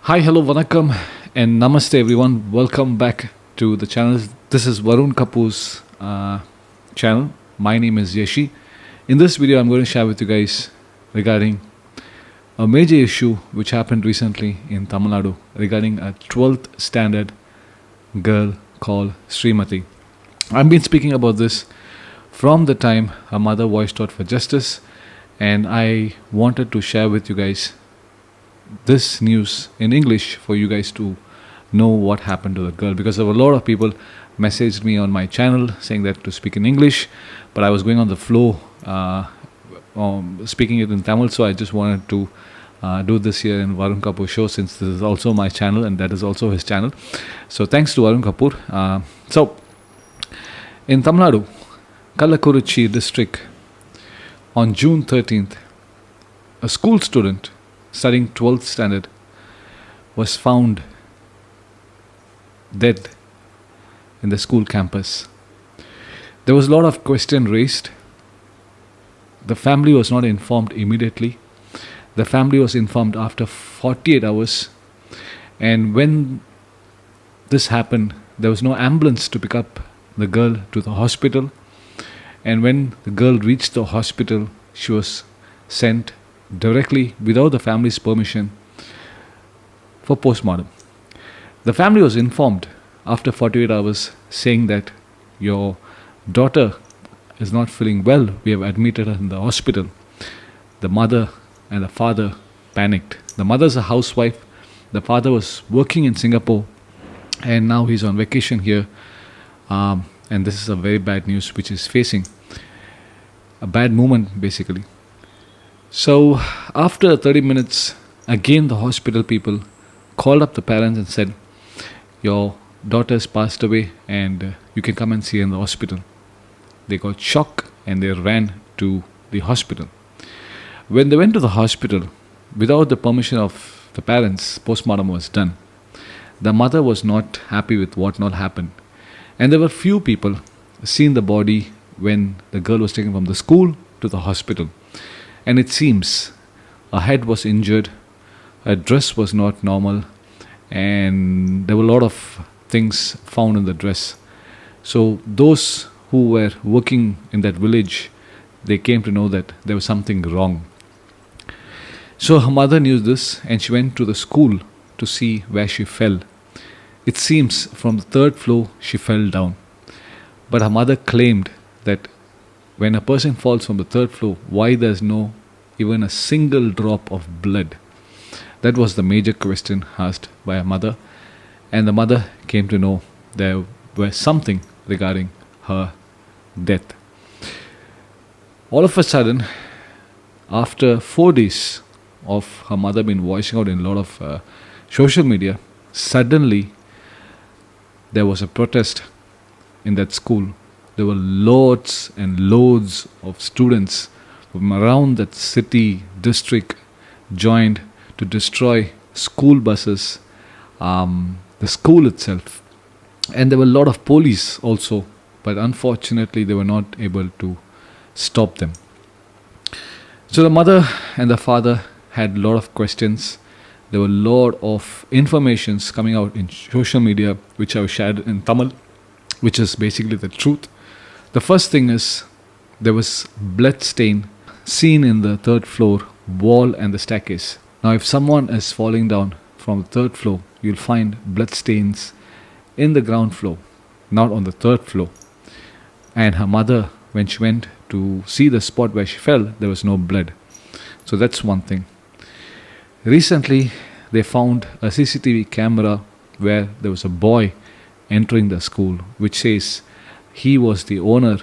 Hi, hello, vanakkam, and namaste, everyone. Welcome back to the channel. This is Varun Kapur's channel. My name is Yashi. In this video, I'm going to share with you guys regarding a major issue which happened recently in Tamil Nadu regarding a 12th standard girl called Srimathi. I've been speaking about this from the time her mother voiced out for justice, and I wanted to share with you guys this news in English for you guys to know what happened to the girl, because there were a lot of people messaged me on my channel saying that to speak in English, but I was going on the flow speaking it in Tamil, so I just wanted to do this here in VarunKapurShow, since this is also my channel and that is also his channel. So thanks to Varun Kapur. So in Tamil Nadu, Kallakuruchi district, on June 13th, a school student studying 12th standard was found dead in the school campus. There was a lot of question raised. The family was not informed immediately. The family was informed after 48 hours. And when this happened, there was no ambulance to pick up the girl to the hospital. And when the girl reached the hospital, she was sent directly, without the family's permission, for postmortem. The family was informed after 48 hours, saying that your daughter is not feeling well. We have admitted her in the hospital. The mother and the father panicked. The mother's a housewife. The father was working in Singapore, and now he's on vacation here. And this is a very bad news which is facing. A bad moment, basically. So after 30 minutes, again the hospital people called up the parents and said, your daughter's passed away and you can come and see her in the hospital. They got shocked and they ran to the hospital. When they went to the hospital, without the permission of the parents, postmortem was done. The mother was not happy with what not happened. And there were few people seen the body when the girl was taken from the school to the hospital. And it seems her head was injured, her dress was not normal, and there were a lot of things found in the dress. So those who were working in that village, they came to know that there was something wrong. So her mother knew this and she went to the school to see where she fell. It seems from the third floor she fell down. But her mother claimed that when a person falls from the third floor, why there's no even a single drop of blood? That was the major question asked by her mother. And the mother came to know there was something regarding her death. All of a sudden, after 4 days of her mother being voicing out in a lot of social media, suddenly there was a protest in that school. There were loads and loads of students from around that city, district, joined to destroy school buses, the school itself. And there were a lot of police also, but unfortunately they were not able to stop them. So the mother and the father had a lot of questions. There were a lot of informations coming out in social media, which I shared in Tamil, which is basically the truth. The first thing is, there was blood stain seen in the third floor wall and the staircase. Now if someone is falling down from the third floor, you'll find blood stains in the ground floor, not on the third floor. And her mother, when she went to see the spot where she fell, there was no blood. So that's one thing. Recently, they found a CCTV camera where there was a boy entering the school, which says he was the owner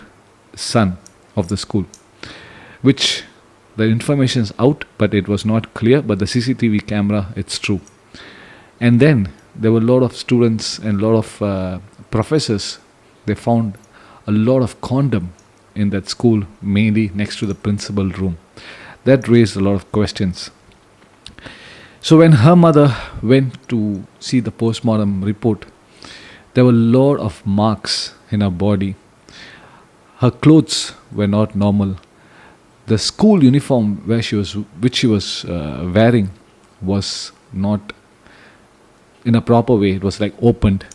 son of the school, which the information is out, but it was not clear. But the CCTV camera, it's true. And then there were a lot of students and a lot of professors. They found a lot of condom in that school, mainly next to the principal room. That raised a lot of questions. So when her mother went to see the postmortem report, there were a lot of marks in her body. Her clothes were not normal. The school uniform which she was wearing was not in a proper way. It was like opened.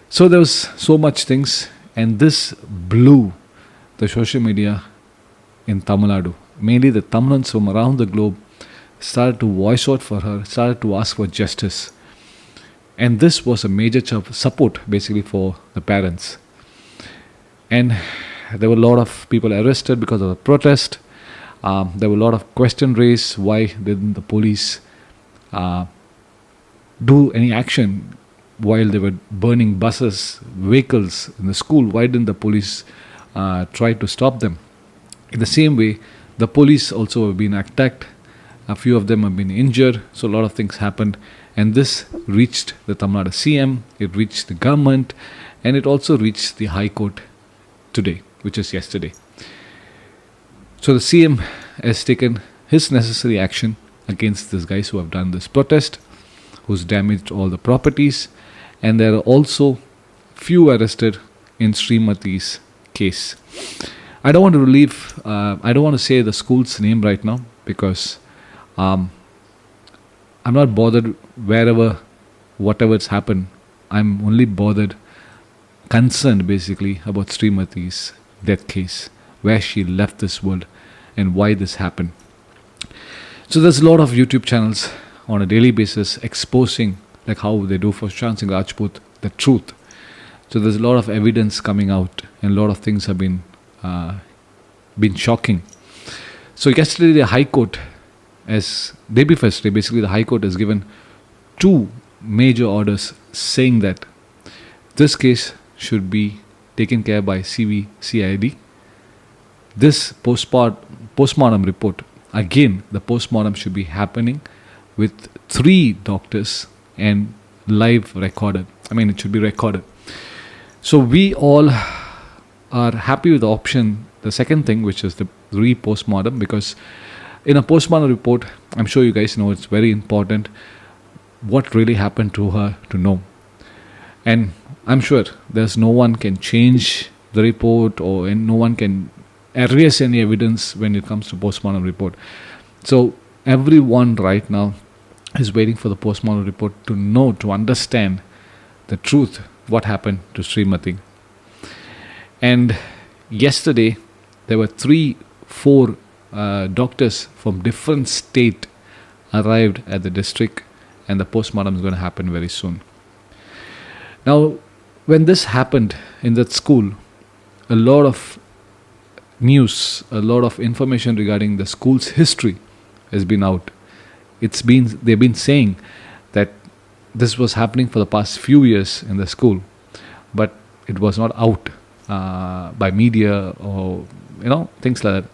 So there was so much things, and this blew the social media in Tamil Nadu. Mainly the Tamilans from around the globe started to voice out for her, started to ask for justice. And this was a major support basically for the parents. And there were a lot of people arrested because of the protest. There were a lot of questions raised. Why didn't the police do any action while they were burning buses, vehicles in the school? Why didn't the police try to stop them? In the same way, the police also have been attacked. A few of them have been injured. So a lot of things happened. And this reached the Tamil Nadu CM, it reached the government, and it also reached the High Court today, which is yesterday. So the CM has taken his necessary action against these guys who have done this protest, who's damaged all the properties, and there are also few arrested in Srimathi's case. I don't want to say the school's name right now because I'm not bothered whatever's happened. I'm only concerned basically about Srimathi's death case, where she left this world and why this happened. So there's a lot of YouTube channels on a daily basis exposing, like how they do for Sushant Singh Rajput, the truth. So there's a lot of evidence coming out, and a lot of things have been shocking. So yesterday the High Court, as day before yesterday, basically the High Court has given 2 major orders saying that this case should be taken care by CID. This postmortem report, again, the postmortem should be happening with 3 doctors and live recorded. It should be recorded. So we all are happy with the option, the second thing, which is the re-postmortem, because in a postmortem report, I'm sure you guys know it's very important what really happened to her to know. And I'm sure there's no one can change the report, and no one can erase any evidence when it comes to postmortem report. So everyone right now is waiting for the postmortem report to know, to understand the truth, what happened to Srimathi. And yesterday, there were 4 doctors from different state arrived at the district, and the postmortem is going to happen very soon. Now, when this happened in that school, a lot of news, a lot of information regarding the school's history has been out. They've been saying that this was happening for the past few years in the school, but it was not out by media or things like that.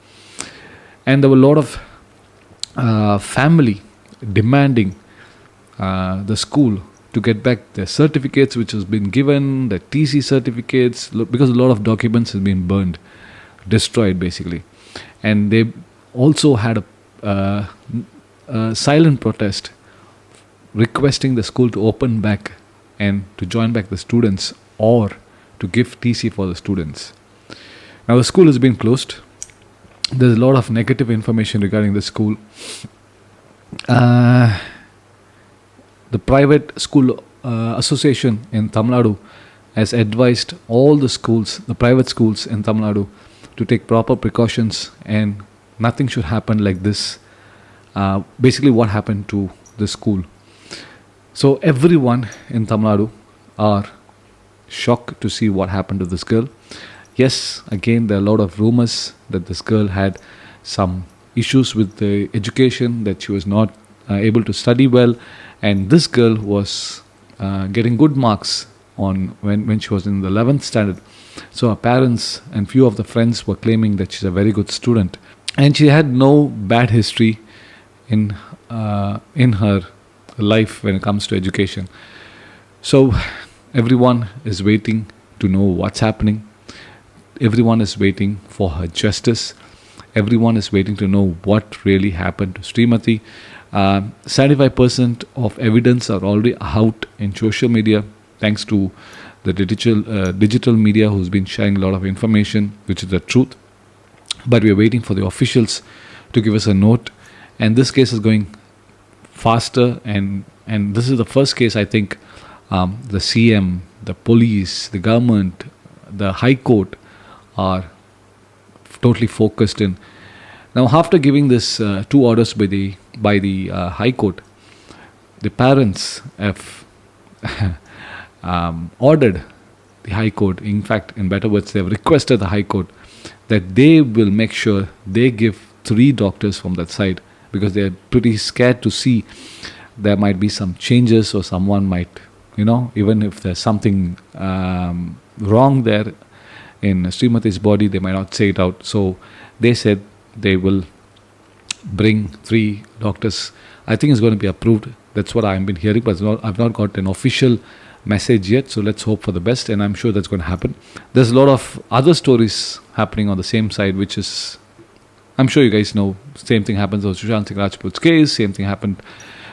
And there were a lot of family demanding the school to get back their certificates which has been given, the TC certificates, because a lot of documents have been burned, destroyed basically. And they also had a silent protest requesting the school to open back and to join back the students, or to give TC for the students. Now the school has been closed. There's a lot of negative information regarding the school. The private school association in Tamil Nadu has advised all the schools, the private schools in Tamil Nadu, to take proper precautions, and nothing should happen like this. Basically what happened to the school. So everyone in Tamil Nadu are shocked to see what happened to this girl. Yes, again, there are a lot of rumors that this girl had some issues with the education, that she was not able to study well, and this girl was getting good marks on when she was in the 11th standard. So her parents and few of the friends were claiming that she's a very good student, and she had no bad history in her life when it comes to education. So everyone is waiting to know what's happening. Everyone is waiting for her justice. Everyone is waiting to know what really happened to Srimathi. 75% of evidence are already out in social media, thanks to the digital media who's been sharing a lot of information, which is the truth. But we are waiting for the officials to give us a note. And this case is going faster, and And this is the first case, I think, the CM, the police, the government, the High Court are totally focused in. Now, after giving this two orders by the High Court, the parents have ordered the High Court. In fact, in better words, they have requested the High Court that they will make sure they give 3 doctors from that side, because they are pretty scared to see there might be some changes, or someone might, even if there's something wrong there in Srimathi's body, they might not say it out. So they said they will bring 3 doctors. I think it's going to be approved. That's what I've been hearing, but I've not got an official message yet. So let's hope for the best, and I'm sure that's going to happen. There's a lot of other stories happening on the same side, which is, I'm sure you guys know, same thing happens on Sushant Singh Rajput's case, same thing happened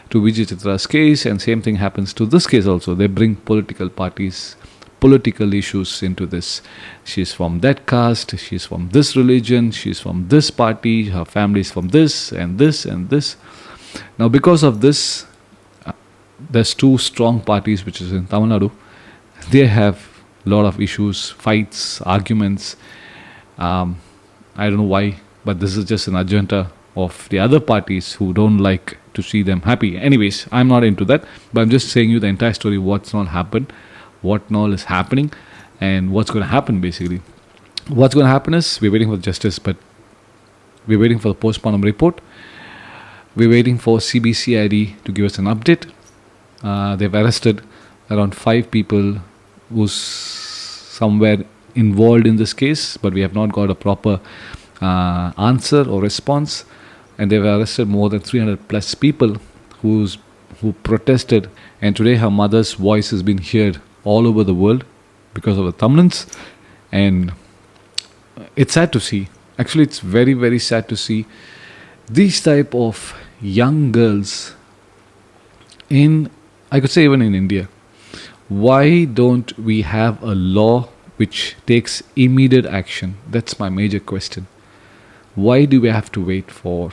to Vijay Chitra's case, and same thing happens to this case also. They bring political parties, political issues into this. She's from that caste, she's from this religion, she's from this party, her family is from this and this and this. Now, because of this, there's 2 strong parties, which is in Tamil Nadu. They have a lot of issues, fights, arguments. I don't know why, but this is just an agenda of the other parties who don't like to see them happy. Anyways, I'm not into that, but I'm just saying you the entire story, what's not happened, what all is happening, and what's going to happen basically. What's going to happen is we're waiting for justice, but we're waiting for the postmortem report. We're waiting for CBCID to give us an update. They've arrested around 5 people who's somewhere involved in this case, but we have not got a proper answer or response. And they've arrested more than 300 plus people who protested. And today her mother's voice has been heard all over the world because of the thumbnails. And it's sad to see. Actually, it's very, very sad to see these type of young girls in, I could say even in India. Why don't we have a law which takes immediate action? That's my major question. Why do we have to wait for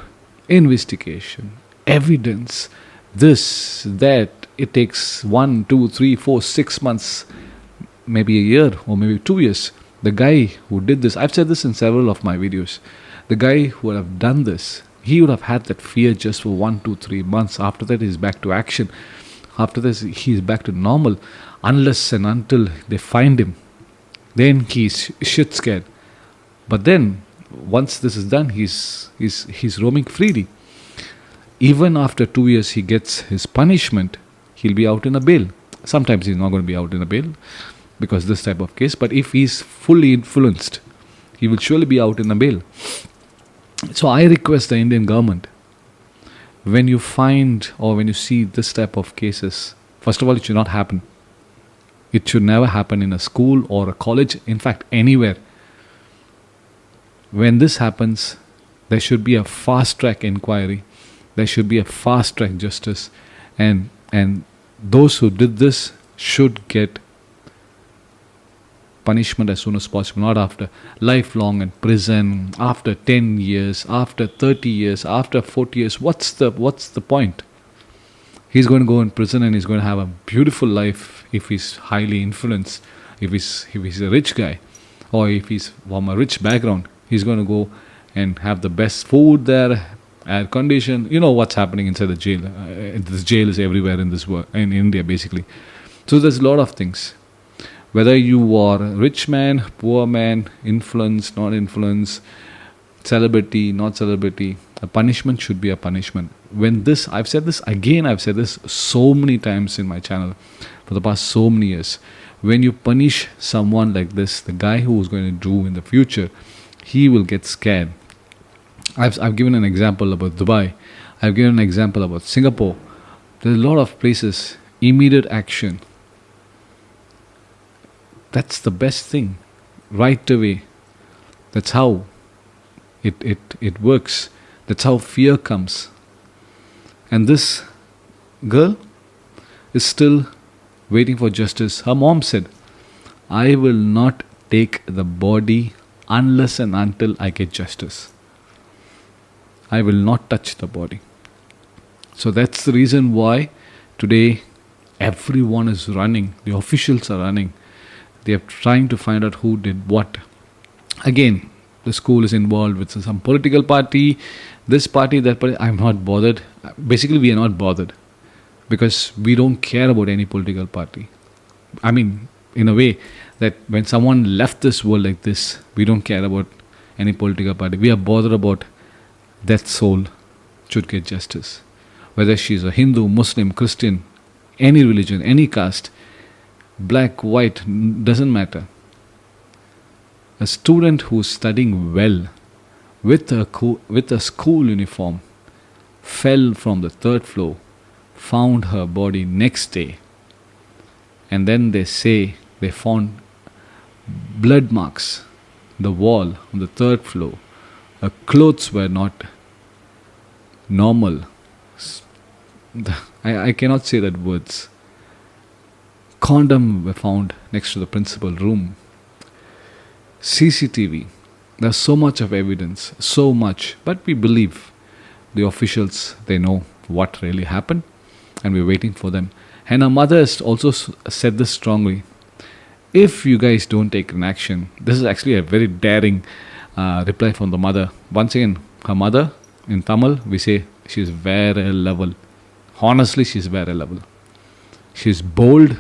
investigation, evidence, this, that? It takes 1, 2, 3, 4, 6 months, maybe a year or maybe 2 years. The guy who did this, I've said this in several of my videos, the guy who would have done this, he would have had that fear just for 1, 2, 3 months. After that, he's back to action. After this, he's back to normal. Unless and until they find him, then he's shit scared. But then, once this is done, he's roaming freely. Even after 2 years, he gets his punishment. He'll be out in a bail. Sometimes he's not going to be out in a bail because this type of case. But if he's fully influenced, he will surely be out in a bail. So I request the Indian government, when you find or when you see this type of cases, first of all, it should not happen. It should never happen in a school or a college, in fact, anywhere. When this happens, there should be a fast-track inquiry. There should be a fast-track justice. And those who did this should get punishment as soon as possible, not after lifelong in prison, after 10 years, after 30 years, after 40 years. What's the point? He's going to go in prison and he's going to have a beautiful life if he's highly influenced, if he's a rich guy, or if he's from a rich background. He's going to go and have the best food there, air condition. You know what's happening inside the jail. This jail is everywhere in this world, in India basically. So there's a lot of things. Whether you are a rich man, poor man, influence, not influence, celebrity, not celebrity, a punishment should be a punishment. When this, I've said this again, I've said this so many times in my channel for the past so many years. When you punish someone like this, the guy who is going to do in the future, he will get scared. I've given an example about Dubai. I've given an example about Singapore. There's a lot of places, immediate action. That's the best thing, right away. That's how it works. That's how fear comes. And this girl is still waiting for justice. Her mom said, I will not take the body unless and until I get justice. I will not touch the body. So that's the reason why Today, everyone is running. The officials are running. They are trying to find out who did what. Again, the school is involved with some political party, this party, that party. I'm not bothered. Basically, we are not bothered because we don't care about any political party. I mean, in a way, that when someone left this world like this, we don't care about any political party. We are bothered about that soul should get justice. Whether she's a Hindu, Muslim, Christian, any religion, any caste, black, white, doesn't matter. A student who's studying well with a school uniform fell from the third floor, found her body next day, and then they say they found blood marks the wall on the third floor. Her clothes were not normal. I cannot say that words. Condom were found next to the principal room. CCTV. There's so much of evidence, so much, but we believe the officials, they know what really happened, and we're waiting for them. And her mother has also said this strongly. If you guys don't take an action, this is actually a very daring reply from the mother. Once again, her mother, in Tamil, we say she's very level. Honestly, she's very level. She's bold,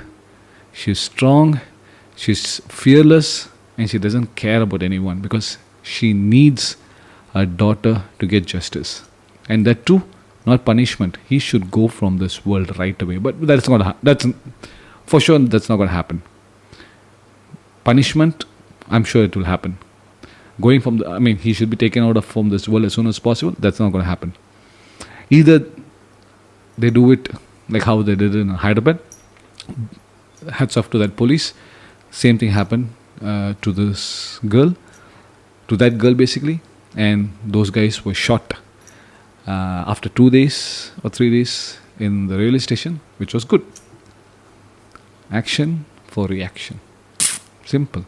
she's strong, she's fearless, and she doesn't care about anyone because she needs her daughter to get justice. And that too, not punishment. He should go from this world right away. But that's not. That's for sure. That's not going to happen. Punishment, I'm sure it will happen. Going from he should be taken out of from this world as soon as possible. That's not going to happen. Either they do it like how they did in Hyderabad. Hats off to that police. Same thing happened to this girl, to that girl basically, and those guys were shot after 2 days or 3 days in the railway station, which was good. Action for reaction. Simple.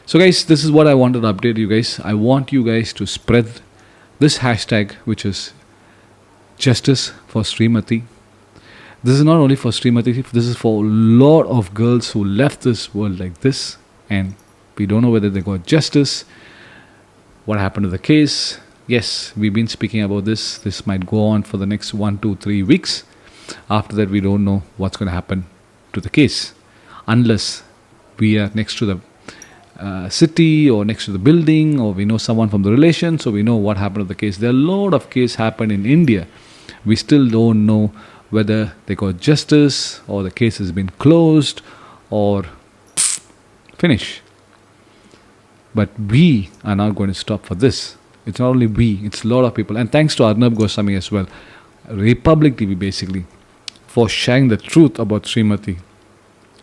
So guys, this is what I wanted to update you guys. I want you guys to spread this hashtag, which is Justice for Srimathi. This is not only for Srimathi, this is for a lot of girls who left this world like this, and we don't know whether they got justice. What happened to the case? Yes, we've been speaking about this. This might go on for the next 1, 2, 3 weeks. After that, we don't know what's going to happen to the case, unless we are next to the city or next to the building, or we know someone from the relation, so we know what happened to the case. There are a lot of cases happen in India. We still don't know whether they got justice or the case has been closed or finish. But we are not going to stop for this. It's not only we, it's a lot of people. And thanks to Arnab Goswami as well, Republic TV basically, for sharing the truth about Srimathi.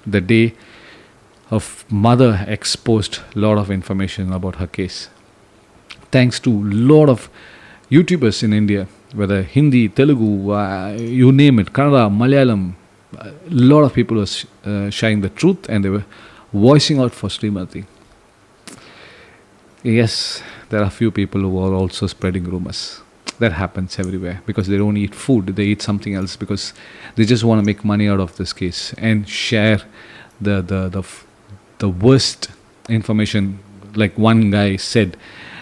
The day her mother exposed a lot of information about her case. Thanks to a lot of YouTubers in India, whether Hindi, Telugu, you name it, Kannada, Malayalam, a lot of people were sharing the truth and they were voicing out for Srimathi. Yes, there are a few people who are also spreading rumors. That happens everywhere because they don't eat food, they eat something else because they just want to make money out of this case and share the worst information. Like one guy said,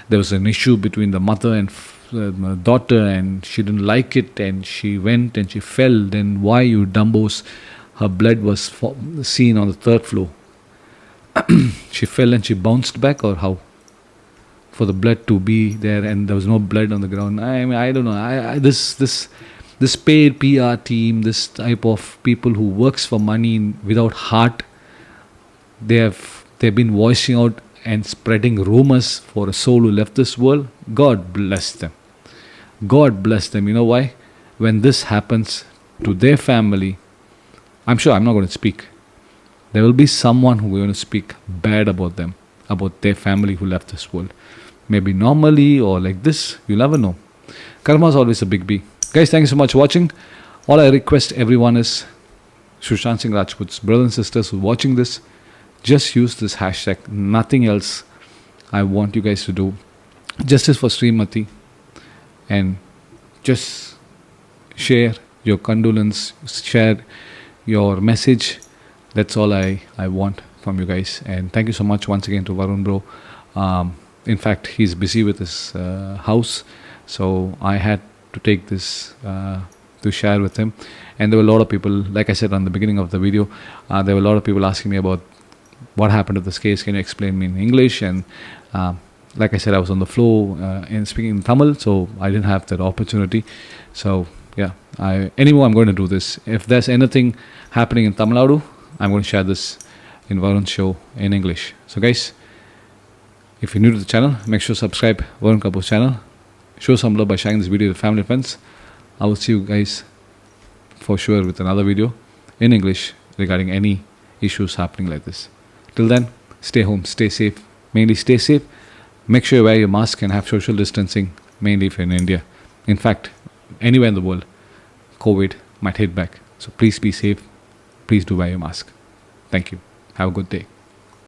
there was an issue between the mother and the daughter, and she didn't like it, and she went and she fell. Then why, you dumbos? Her blood was seen on the third floor. She fell and she bounced back, or how? For the blood to be there and there was no blood on the ground. I don't know. This paid PR team, this type of people who works for money without heart, they've been voicing out and spreading rumors for a soul who left this world. God bless them. God bless them. You know why? When this happens to their family, I'm sure I'm not going to speak. There will be someone who is going to speak bad about them, about their family who left this world. Maybe normally or like this, you'll never know. Karma is always a big B. Guys, thank you so much for watching. All I request everyone is, Sushant Singh Rajput's brothers and sisters who are watching this, just use this hashtag. Nothing else I want you guys to do. Justice for Srimathi. And just share your condolence, share your message. That's all I want from you guys. And thank you so much once again to Varun bro. In fact, he's busy with his house, so I had to take this to share with him. And there were a lot of people, like I said on the beginning of the video, there were a lot of people asking me about what happened to this case. Can you explain me in English? And like I said, I was on the floor in speaking in Tamil, so I didn't have that opportunity. So yeah, anymore I'm going to do this. If there's anything happening in Tamil Nadu, I'm going to share this in Varun's show in English. So guys, if you're new to the channel, make sure to subscribe Varun Kapur's channel. Show some love by sharing this video with family and friends. I will see you guys for sure with another video in English regarding any issues happening like this. Till then, stay home, stay safe. Mainly stay safe. Make sure you wear your mask and have social distancing, mainly if you're in India. In fact, anywhere in the world, COVID might hit back. So please be safe. Please do wear your mask. Thank you. Have a good day.